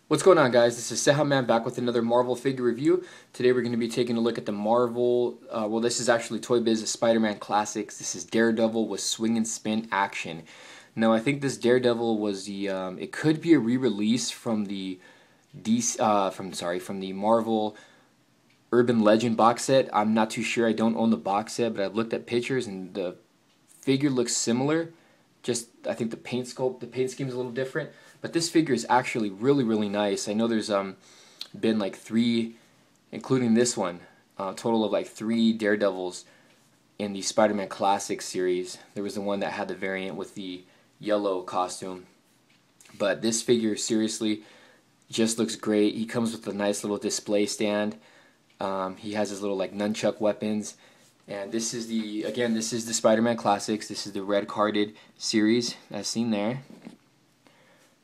What's going on, guys? This is CEJAMAN back with another Marvel figure review. Today we're going to be taking a look at the Marvel, this is actually Toy Biz Spider-Man Classics. This is Daredevil with swing and spin action. Now I think this Daredevil was it could be a re-release from the from the Marvel Urban Legend box set. I'm not too sure. I don't own the box set, but I've looked at pictures and the figure looks similar. Just I think the paint scheme is a little different. But this figure is actually really nice. I know there's been like three, including this one, total of like 3 Daredevils in the Spider-Man Classic series. There was the one that had the variant with the yellow costume. But this figure seriously just looks great. He comes with a nice little display stand. He has his little like nunchuck weapons. And this is this is the Spider-Man Classics. This is the red carded series as seen there.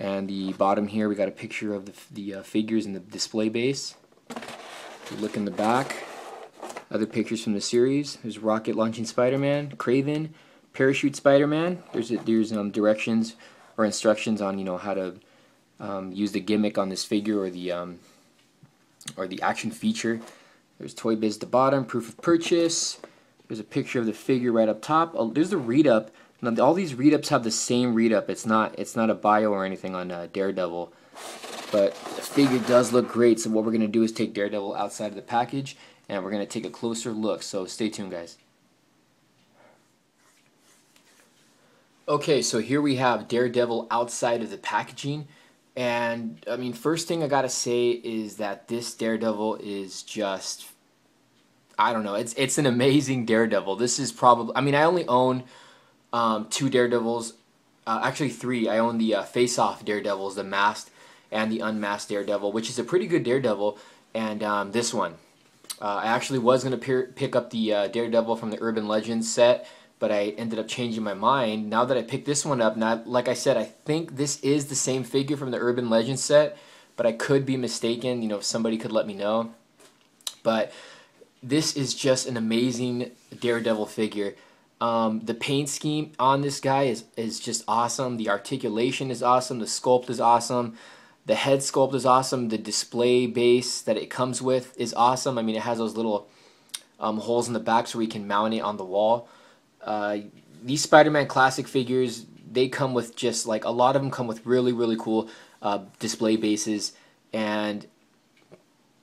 And the bottom here, we got a picture of the figures in the display base. If you look in the back, other pictures from the series. There's Rocket Launching Spider-Man, Craven, Parachute Spider-Man. There's directions or instructions on how to use the gimmick on this figure or the action feature. There's Toy Biz at the bottom, proof of purchase. There's a picture of the figure right up top. Oh, there's the read-up. Now, all these read-ups have the same read-up. It's not a bio or anything on Daredevil, but the figure does look great. So what we're gonna do is take Daredevil outside of the package, and we're gonna take a closer look. So stay tuned, guys. Okay, so here we have Daredevil outside of the packaging, and I mean, first thing I gotta say is that this Daredevil is just, I don't know. It's an amazing Daredevil. This is probably, I mean, I only own 2 Daredevils, actually 3. I own the face-off Daredevils, the masked and the unmasked Daredevil, which is a pretty good Daredevil, and this one. I actually was going to pick up the Daredevil from the Urban Legends set, but I ended up changing my mind. Now that I picked this one up, now, like I said, I think this is the same figure from the Urban Legends set, but I could be mistaken. If somebody could let me know. But this is just an amazing Daredevil figure. The paint scheme on this guy is just awesome. The articulation is awesome. The sculpt is awesome. The head sculpt is awesome. The display base that it comes with is awesome. I mean, it has those little holes in the back so we can mount it on the wall. These Spider-Man Classic figures, they come with just like a lot of them come with really cool display bases, and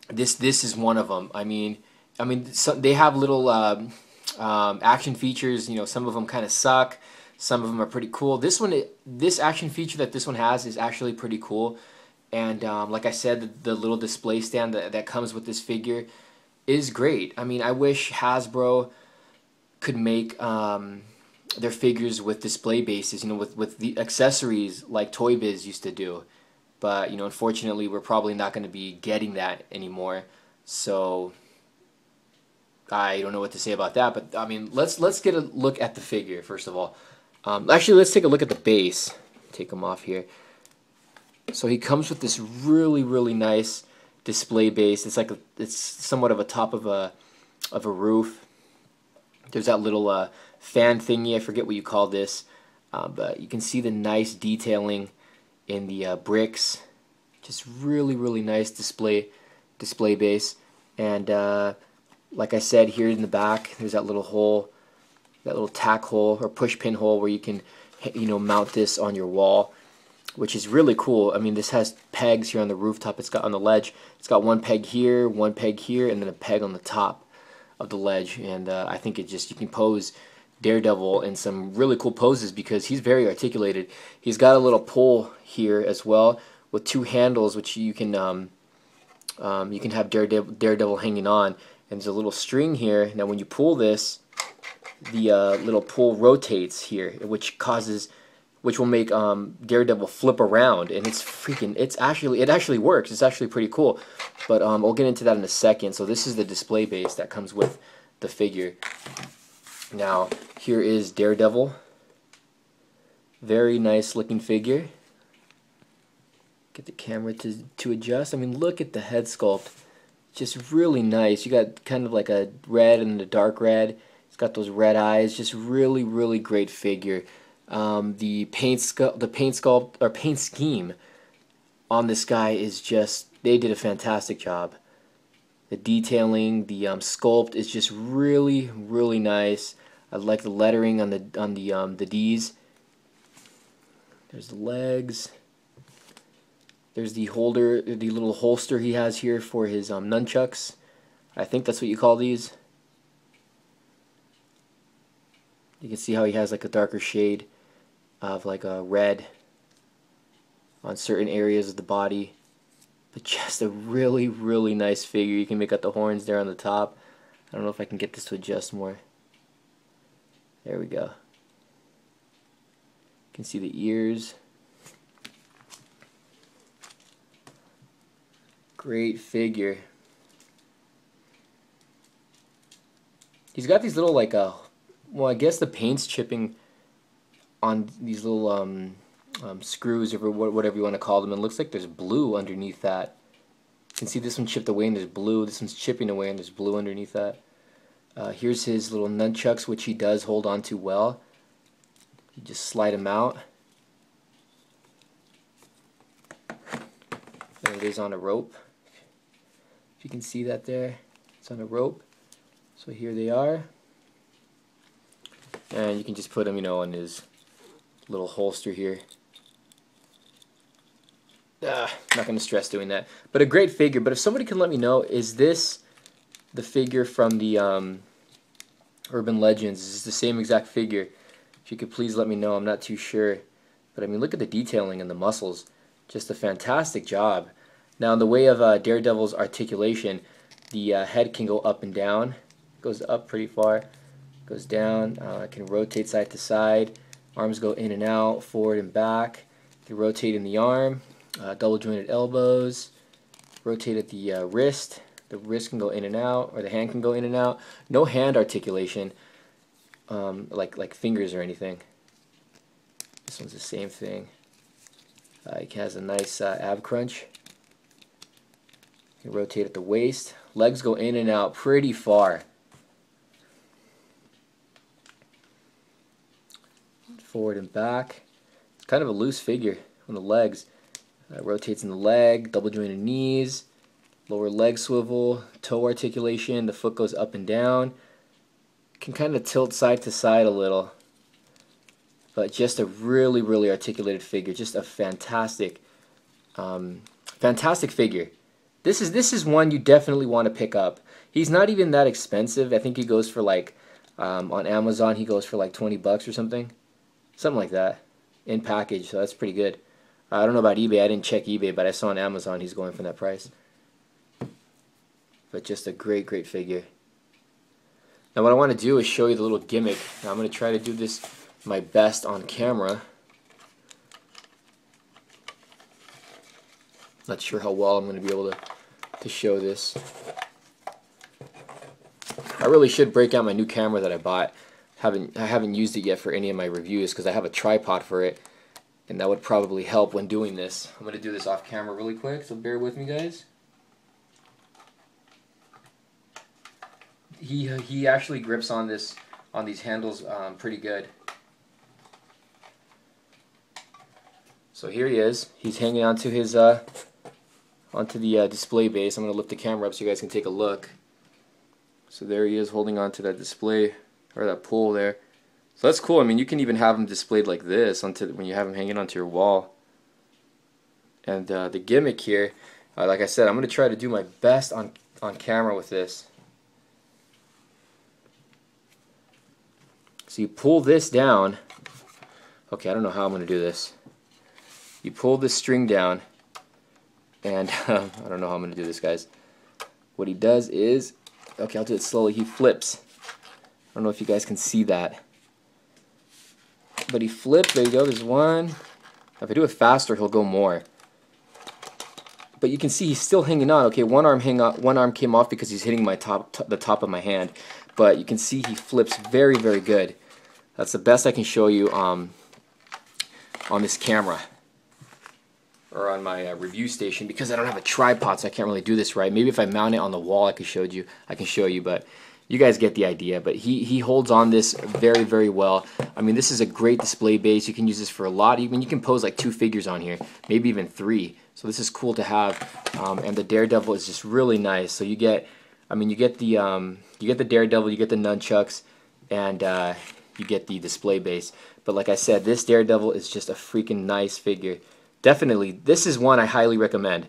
this is one of them. I mean, they have little action features. Some of them kind of suck, some of them are pretty cool. This action feature that this one has is actually pretty cool, and like I said, the little display stand that comes with this figure is great. I mean, I wish Hasbro could make their figures with display bases, with the accessories like Toy Biz used to do, but unfortunately we're probably not going to be getting that anymore, so I don't know what to say about that. But I mean, let's get a look at the figure first of all. Actually, let's take a look at the base. Take them off here. So he comes with this really nice display base. It's somewhat of a top of a roof. There's that little fan thingy. I forget what you call this, but you can see the nice detailing in the bricks. Just really nice display base. And like I said, here in the back, there's that little hole, that little tack hole or push pin hole where you can, mount this on your wall, which is really cool. I mean, this has pegs here on the rooftop. It's got on the ledge. It's got one peg here, and then a peg on the top of the ledge. And I think you can pose Daredevil in some really cool poses because he's very articulated. He's got a little pole here as well with 2 handles, which you can have Daredevil hanging on. And there's a little string here. Now when you pull this, the little pull rotates here, which will make Daredevil flip around, and it actually works. It's actually pretty cool. But we'll get into that in a second. So this is the display base that comes with the figure. Now here is Daredevil. Very nice looking figure. Get the camera to adjust. I mean, look at the head sculpt. Just really nice. You got kind of like a red and a dark red. It's got those red eyes. Just really great figure. The paint scheme on this guy is just, they did a fantastic job. The detailing, the sculpt is just really, really nice. I like the lettering on the D's. There's the legs. There's the holder, the little holster he has here for his nunchucks. I think that's what you call these. You can see how he has like a darker shade of like a red on certain areas of the body. But just a really, really nice figure. You can make out the horns there on the top. I don't know if I can get this to adjust more. There we go. You can see the ears. Great figure. He's got these little like well, I guess the paint's chipping on these little screws or whatever you want to call them. It looks like there's blue underneath that. You can see this one chipped away and there's blue. This one's chipping away and there's blue underneath that. Here's his little nunchucks, which he does hold on to well. You just slide them out. There it is on a rope. If you can see that there, it's on a rope. So here they are. And you can just put them, you know, on his little holster here. Not going to stress doing that. But a great figure. But if somebody can let me know, is this the figure from the Urban Legends? Is this the same exact figure? If you could please let me know. I'm not too sure. But I mean, look at the detailing and the muscles. Just a fantastic job. Now, in the way of Daredevil's articulation, the head can go up and down. Goes up pretty far. Goes down. It can rotate side to side. Arms go in and out, forward and back. You can rotate in the arm. Double jointed elbows. Rotate at the wrist. The wrist can go in and out, or the hand can go in and out. No hand articulation, like fingers or anything. This one's the same thing. It has a nice ab crunch. You can rotate at the waist. Legs go in and out pretty far. Forward and back. It's kind of a loose figure on the legs. Rotates in the leg, double jointed knees, lower leg swivel, toe articulation, the foot goes up and down. Can kind of tilt side to side a little. But just a really, really articulated figure. Just a fantastic, fantastic figure. This is one you definitely want to pick up. He's not even that expensive. I think he goes for like, on Amazon he goes for like 20 bucks or something. Something like that. In package, so that's pretty good. I don't know about eBay. I didn't check eBay, but I saw on Amazon he's going for that price. But just a great, great figure. Now what I want to do is show you the little gimmick. Now I'm going to try to do this my best on camera. Not sure how well I'm going to be able to show this. I really should break out my new camera that I bought. I haven't used it yet for any of my reviews because I have a tripod for it, and that would probably help when doing this. I'm going to do this off camera really quick, so bear with me, guys. He actually grips on these handles pretty good. So here he is. He's hanging onto his onto the display base. I'm going to lift the camera up so you guys can take a look. So there he is holding onto that display, or that pole there. So that's cool. I mean, you can even have them displayed like this when you have them hanging onto your wall. And the gimmick here, like I said, I'm going to try to do my best on camera with this. So you pull this down. Okay, I don't know how I'm going to do this. You pull this string down, and I don't know how I'm going to do this, guys. What he does is, okay, I'll do it slowly. He flips. I don't know if you guys can see that. But he flipped. There you go. There's one. If I do it faster, he'll go more. But you can see he's still hanging on. Okay, one arm came off because he's hitting the top of my hand. But you can see he flips very, very good. That's the best I can show you on this camera, or on my review station, because I don't have a tripod, so I can't really do this right. Maybe if I mount it on the wall, I can show you. But You guys get the idea, but he holds on this very, very well. I mean, this is a great display base. You can use this for a lot. Even you can pose like 2 figures on here, maybe even 3. So this is cool to have. And the Daredevil is just really nice. So you get, I mean, you get the Daredevil, you get the nunchucks, and you get the display base. But like I said, this Daredevil is just a freaking nice figure. Definitely, this is one I highly recommend,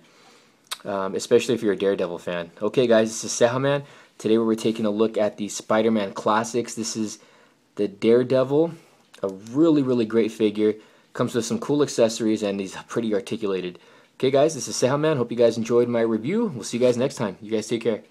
especially if you're a Daredevil fan. Okay, guys, this is CEJAMAN. Today we're taking a look at the Spider-Man classics. This is the Daredevil, a really, really great figure. Comes with some cool accessories and he's pretty articulated. Okay, guys, this is CEJAMAN. Hope you guys enjoyed my review. We'll see you guys next time. You guys take care.